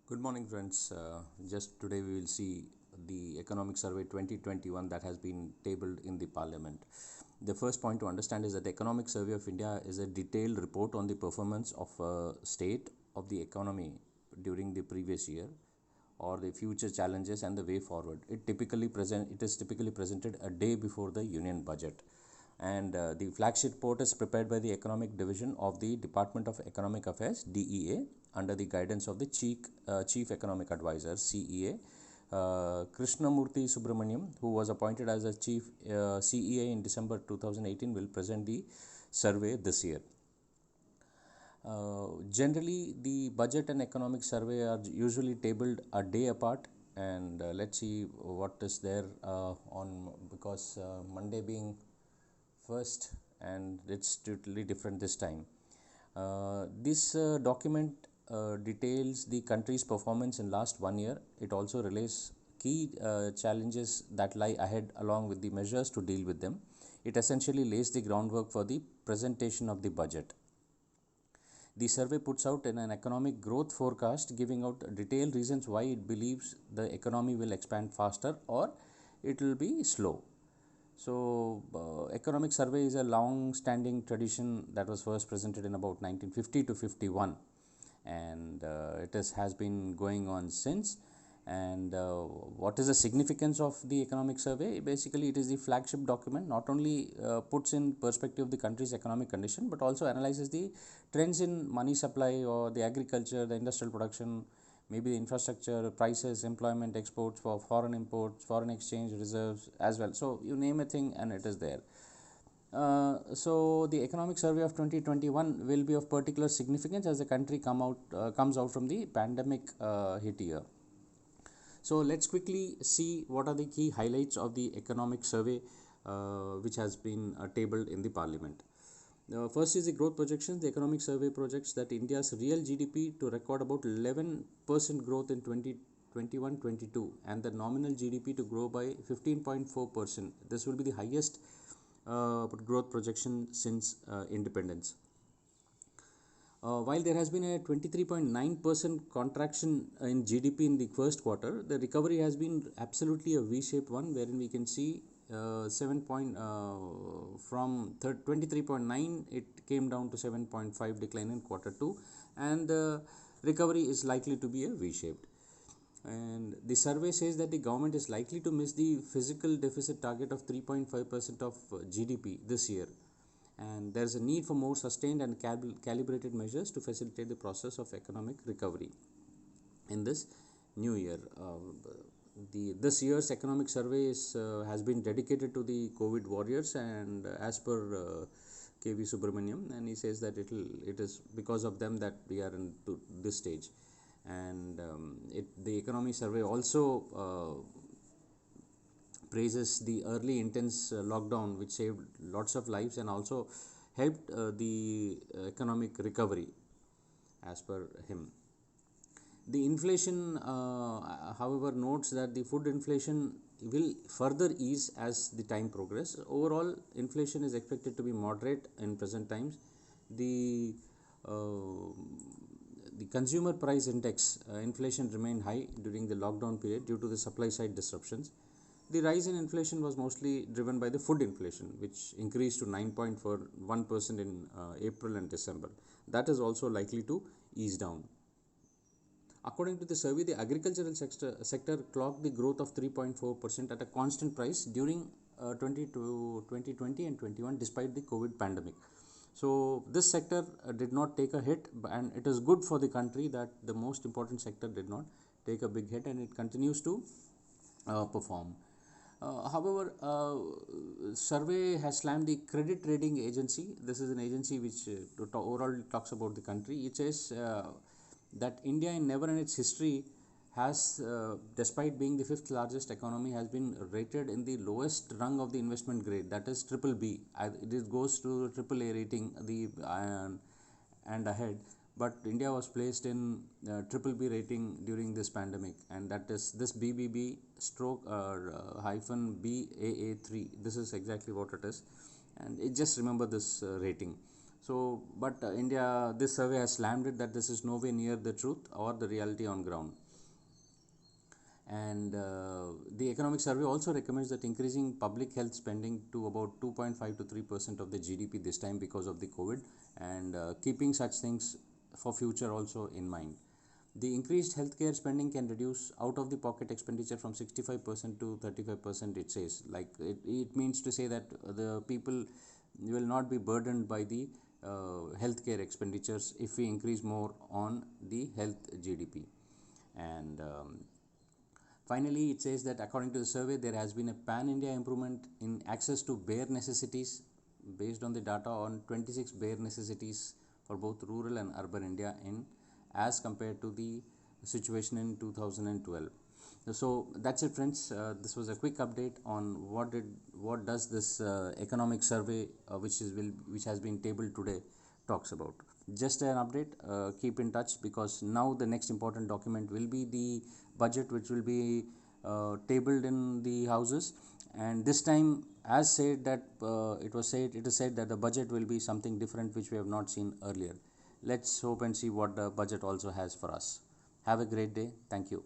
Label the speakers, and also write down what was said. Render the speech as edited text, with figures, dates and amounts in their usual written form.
Speaker 1: Good morning, friends. Just today we will see the Economic Survey 2021 that has been tabled in the Parliament. The first point to understand is that the Economic Survey of India is a detailed report on the performance of a state of the economy during the previous year or the future challenges and the way forward. It is typically presented a day before the union budget, and the flagship report is prepared by the Economic Division of the Department of Economic Affairs (DEA) under the guidance of the Chief Economic Advisor (CEA). Krishnamurthy Subramaniam, who was appointed as a Chief CEA in December 2018, will present the survey this year. Generally, the budget and economic survey are usually tabled a day apart, and let's see what is there on because Monday being first, and it's totally different this time. This document details the country's performance in last 1 year. It also relays key challenges that lie ahead along with the measures to deal with them. It essentially lays the groundwork for the presentation of the budget. The survey puts out an economic growth forecast, giving out detailed reasons why it believes the economy will expand faster or it will be slow. So, economic survey is a long-standing tradition that was first presented in about 1950 to 51, and has been going on since. And what is the significance of the economic survey? Basically, it is the flagship document. Not only puts in perspective the country's economic condition, but also analyzes the trends in money supply or the agriculture, the industrial production, maybe the infrastructure, prices, employment, exports, for foreign imports, foreign exchange reserves as well. So you name a thing and it is there. So the economic survey of 2021 will be of particular significance as the country comes out from the pandemic hit year. So let's quickly see what are the key highlights of the economic survey which has been tabled in the Parliament. First is the growth projections. The economic survey projects that India's real GDP to record about 11% growth in 2021-22, and the nominal GDP to grow by 15.4%. This will be the highest growth projection since independence. While there has been a 23.9% contraction in GDP in the first quarter, the recovery has been absolutely a V-shaped one, wherein we can see 23.9 it came down to 7.5 decline in quarter 2, and the recovery is likely to be a V-shaped. And the survey says that the government is likely to miss the fiscal deficit target of 3.5% of GDP this year, and there is a need for more sustained and calibrated measures to facilitate the process of economic recovery in this new year. This year's economic survey has been dedicated to the COVID warriors, and as per KV Subramaniam, and he says that it is because of them that we are in this stage. And the economic survey also praises the early intense lockdown, which saved lots of lives and also helped the economic recovery, as per him. The inflation, however, notes that the food inflation will further ease as the time progresses. Overall, inflation is expected to be moderate in present times. The consumer price index inflation remained high during the lockdown period due to the supply side disruptions. The rise in inflation was mostly driven by the food inflation, which increased to 9.41% in April and December. That is also likely to ease down. According to the survey, the agricultural sector clocked the growth of 3.4% at a constant price during 2020 and 21, despite the COVID pandemic. So this sector did not take a hit, and it is good for the country that the most important sector did not take a big hit, and it continues to perform. However, survey has slammed the credit rating agency. This is an agency which overall talks about the country. It says that India in never in its history has, despite being the fifth largest economy, has been rated in the lowest rung of the investment grade, that is triple B. It goes to triple A rating and ahead, but India was placed in triple B rating during this pandemic, and that is this BBB stroke hyphen BAA3. This is exactly what it is, and just remember this rating. So, but India, this survey has slammed it that this is nowhere near the truth or the reality on ground. And the economic survey also recommends that increasing public health spending to about 2.5 to 3% of the GDP this time because of the COVID, and keeping such things for future also in mind. The increased healthcare spending can reduce out of the pocket expenditure from 65% to 35%, it says. Like it means to say that the people will not be burdened by the healthcare expenditures if we increase more on the health GDP. And finally, it says that according to the survey, there has been a pan-India improvement in access to bare necessities based on the data on 26 bare necessities for both rural and urban India in as compared to the situation in 2012. So that's it, friends. This was a quick update on what does this economic survey, which has been tabled today, talks about. Just an update. Keep in touch, because now the next important document will be the budget, which will be tabled in the houses. And this time, as said that it is said that the budget will be something different, which we have not seen earlier. Let's hope and see what the budget also has for us. Have a great day. Thank you.